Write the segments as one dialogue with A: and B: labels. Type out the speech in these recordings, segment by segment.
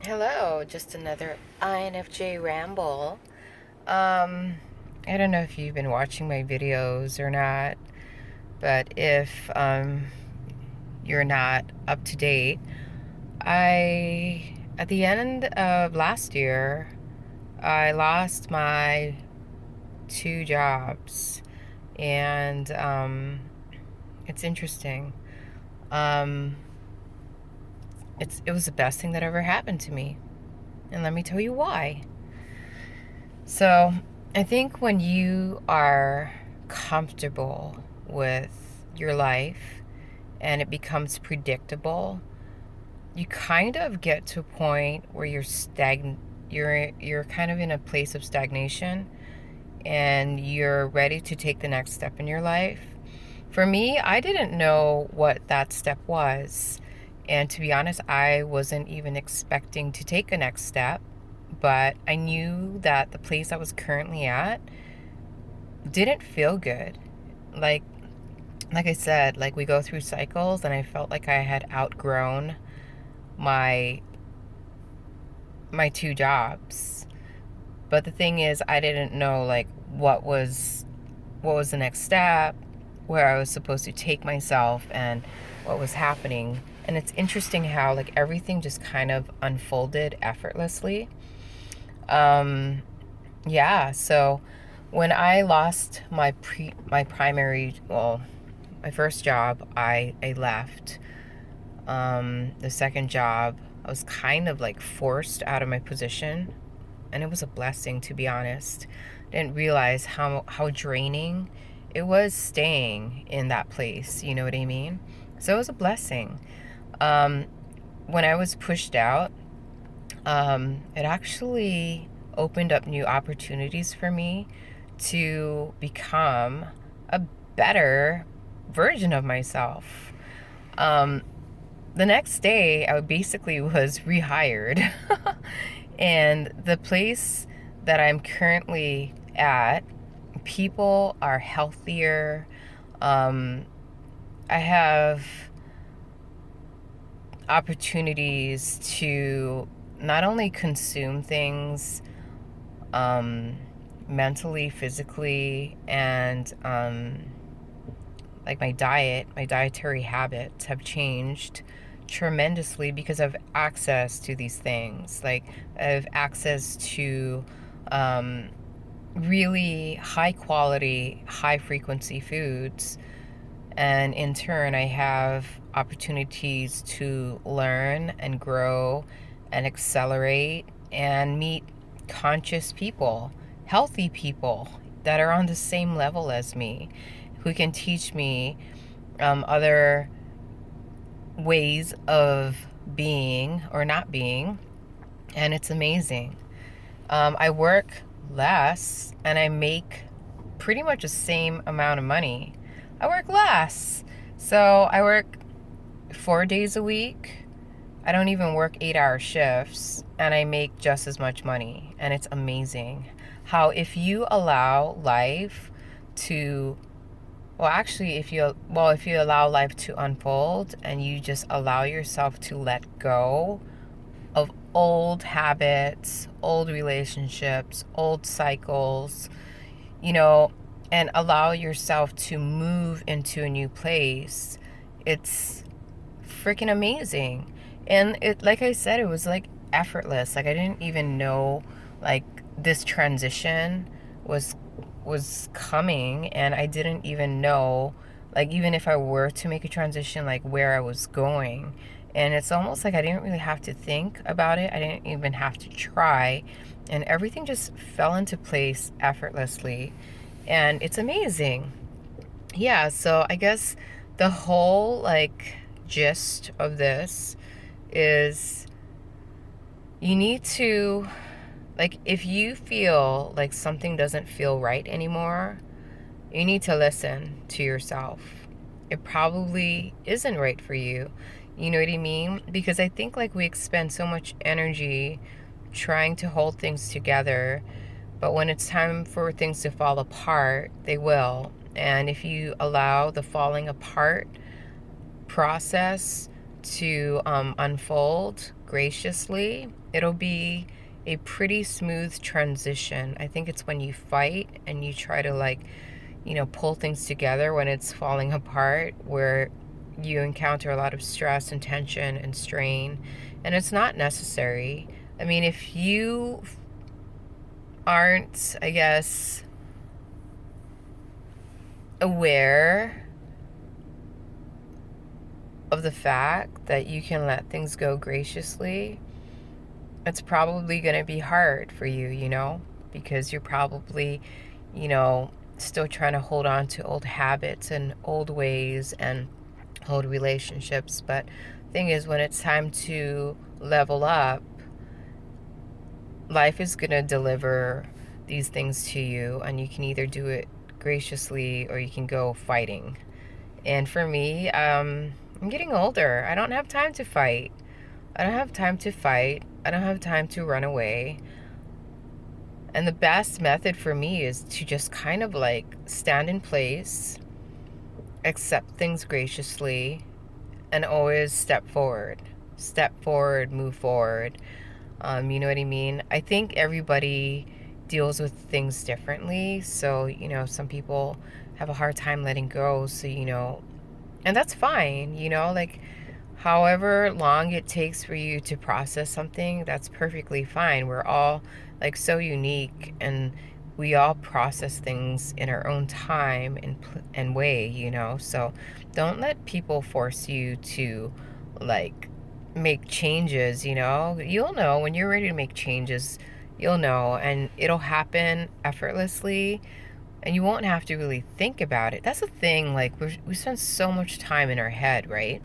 A: Hello, just another INFJ ramble. Um, I don't know if you've been watching my videos or not, but if you're not up to date, at the end of last year, I lost my two jobs, and it's interesting. Um, it was the best thing that ever happened to me, and let me tell you why. So, I think when you are comfortable with your life and it becomes predictable, you kind of get to a point where you're kind of in a place of stagnation and you're ready to take the next step in your life. For me, I didn't know what that step was. And to be honest, I wasn't even expecting to take a next step, but I knew that the place I was currently at didn't feel good. Like like I said, like we go through cycles and I felt like I had outgrown my my two jobs. But the thing is I didn't know like what was the next step, where I was supposed to take myself and what was happening. And it's interesting how like everything just kind of unfolded effortlessly. Um yeah, so when I lost my primary, well, my first job, I left. The second job, I was kind of like forced out of my position, and it was a blessing, to be honest. Didn't realize how draining it was staying in that place. You know what I mean? So it was a blessing. Um, when I was pushed out, it actually opened up new opportunities for me to become a better version of myself. Um, the next day, I basically was rehired, and the place that I'm currently at, people are healthier. Um, I have opportunities to not only consume things um, mentally, physically, and like my dietary habits have changed tremendously because of access to these things. Like I have access to um, really high quality, high frequency foods. And in turn, I have opportunities to learn and grow and accelerate and meet conscious people, healthy people that are on the same level as me, who can teach me other ways of being or not being. And it's amazing. I work less and I make pretty much the same amount of money. I work less. So I work 4 days a week. I don't even work 8-hour shifts and I make just as much money. And it's amazing how if you allow life to, well, actually, if you allow life to unfold and you just allow yourself to let go of old habits, old relationships, old cycles, you know, and allow yourself to move into a new place, it's freaking amazing. And it, like I said, it was like effortless. Like I didn't even know like this transition was was coming, and I didn't even know like even if I were to make a transition, like where I was going. And it's almost like I didn't really have to think about it. I didn't even have to try, and everything just fell into place effortlessly. And it's amazing. Yeah, so I guess the whole like gist of this is you need to, like, if you feel like something doesn't feel right anymore, you need to listen to yourself. It probably isn't right for you. You know what I mean? Because I think like we expend so much energy trying to hold things together, but when it's time for things to fall apart, they will. And if you allow the falling apart process to unfold graciously, it'll be a pretty smooth transition. I think it's when you fight and you try to like, pull things together when it's falling apart, where you encounter a lot of stress and tension and strain, and it's not necessary. I mean, if you aren't, I guess, aware of the fact that you can let things go graciously, it's probably going to be hard for you, because you're probably, still trying to hold on to old habits and old ways and old relationships. But the thing is, when it's time to level up, life is going to deliver these things to you, and you can either do it graciously or you can go fighting. And for me, I'm getting older. I don't have time to fight. I don't have time to fight. I don't have time to run away. And the best method for me is to just kind of like stand in place, accept things graciously, and always step forward. Step forward, move forward. You know what I mean? I think everybody deals with things differently. So, some people have a hard time letting go. So, and that's fine, like however long it takes for you to process something, that's perfectly fine. We're all like so unique, and we all process things in our own time and way, so don't let people force you to like make changes. You'll know when you're ready to make changes. You'll know, and it'll happen effortlessly, and you won't have to really think about it. That's the thing, like we spend so much time in our head, right?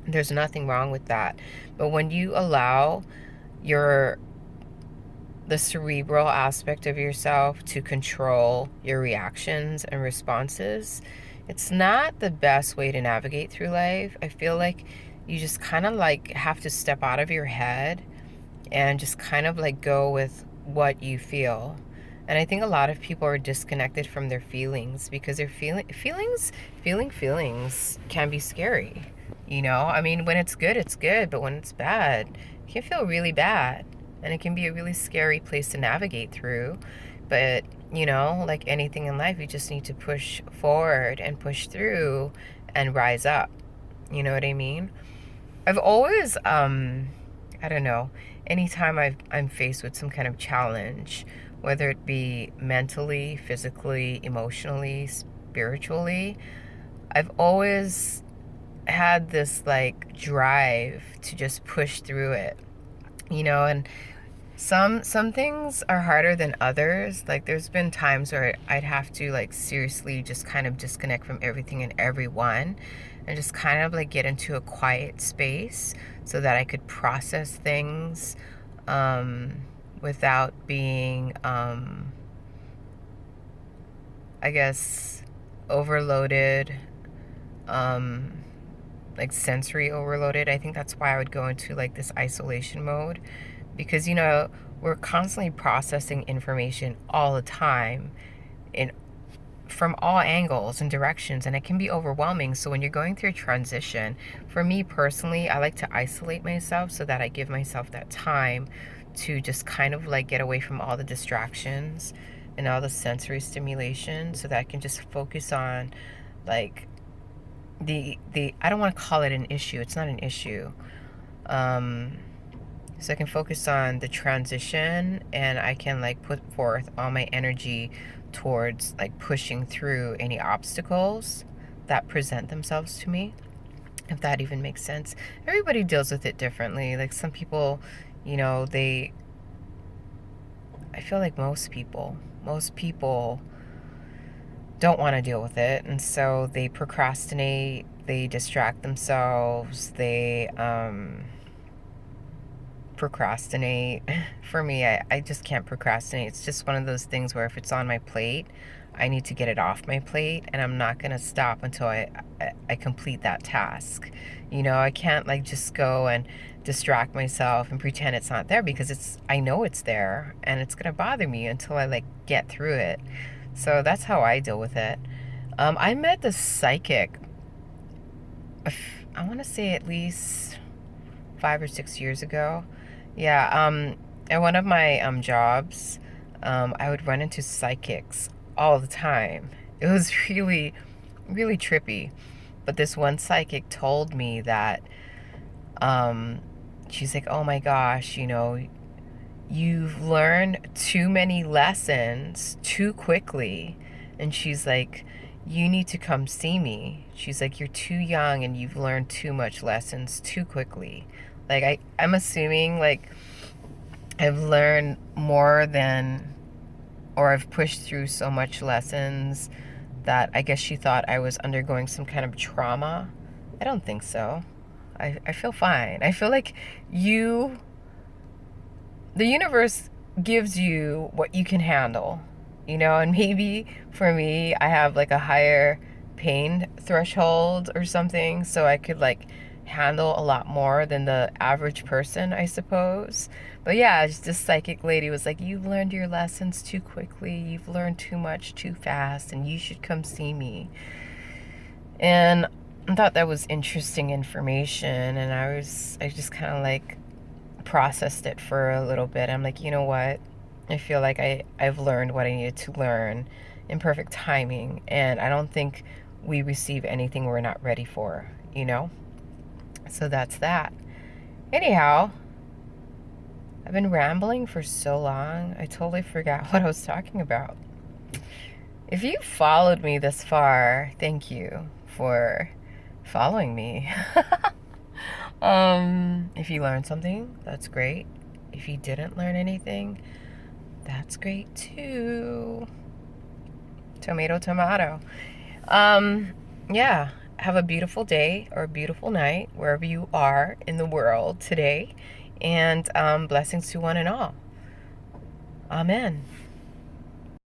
A: There's nothing wrong with that. But when you allow the cerebral aspect of yourself to control your reactions and responses, it's not the best way to navigate through life. I feel like you just kind of like have to step out of your head and just kind of like go with what you feel. And I think a lot of people are disconnected from their feelings because their feelings can be scary. I mean, when it's good, it's good, but when it's bad, it can feel really bad, and it can be a really scary place to navigate through. But, like anything in life, you just need to push forward and push through and rise up. You know what I mean? I've always, I don't know, anytime I'm faced with some kind of challenge, whether it be mentally, physically, emotionally, spiritually, I've always had this like drive to just push through it, and some things are harder than others. Like there's been times where I'd have to like seriously just kind of disconnect from everything and everyone and just kind of like get into a quiet space so that I could process things without being I guess overloaded, like sensory overloaded. I think that's why I would go into like this isolation mode, because we're constantly processing information all the time in from all angles and directions, and it can be overwhelming. So when you're going through a transition, for me personally, I like to isolate myself so that I give myself that time to just kind of like get away from all the distractions and all the sensory stimulation, so that I can just focus on like the I don't want to call it an issue. It's not an issue. So I can focus on the transition, and I can like put forth all my energy towards like pushing through any obstacles that present themselves to me, if that even makes sense. Everybody deals with it differently. Like some people, I feel like most people don't want to deal with it, and so they procrastinate, they distract themselves, they procrastinate. For me, I just can't procrastinate. It's just one of those things where if it's on my plate, I need to get it off my plate, and I'm not going to stop until I complete that task. I can't like just go and distract myself and pretend it's not there, because I know it's there, and it's going to bother me until I like get through it. So that's how I deal with it. I met this psychic, I want to say at least 5 or 6 years ago. Yeah, at one of my jobs, I would run into psychics all the time. It was really, really trippy. But this one psychic told me that um, she's like, oh my gosh, you've learned too many lessons too quickly. And she's like, you need to come see me. She's like, you're too young and you've learned too much lessons too quickly. Like, I'm assuming, like, I've learned more than, or I've pushed through so much lessons that I guess she thought I was undergoing some kind of trauma. I don't think so. I feel fine. I feel like you, the universe gives you what you can handle, and maybe for me, I have like a higher pain threshold or something, so I could like handle a lot more than the average person, I suppose. But yeah, this psychic lady was like, you've learned your lessons too quickly, you've learned too much too fast, and you should come see me. And I thought that was interesting information, and I just kind of like processed it for a little bit. I'm like, you know what? I feel like I've learned what I needed to learn in perfect timing, and I don't think we receive anything we're not ready for. So that's that. Anyhow, I've been rambling for so long, I totally forgot what I was talking about. If you followed me this far, thank you for following me. If you learned something, that's great. If you didn't learn anything, that's great too. Tomato, tomato. Yeah, have a beautiful day or a beautiful night wherever you are in the world today. And blessings to one and all. Amen.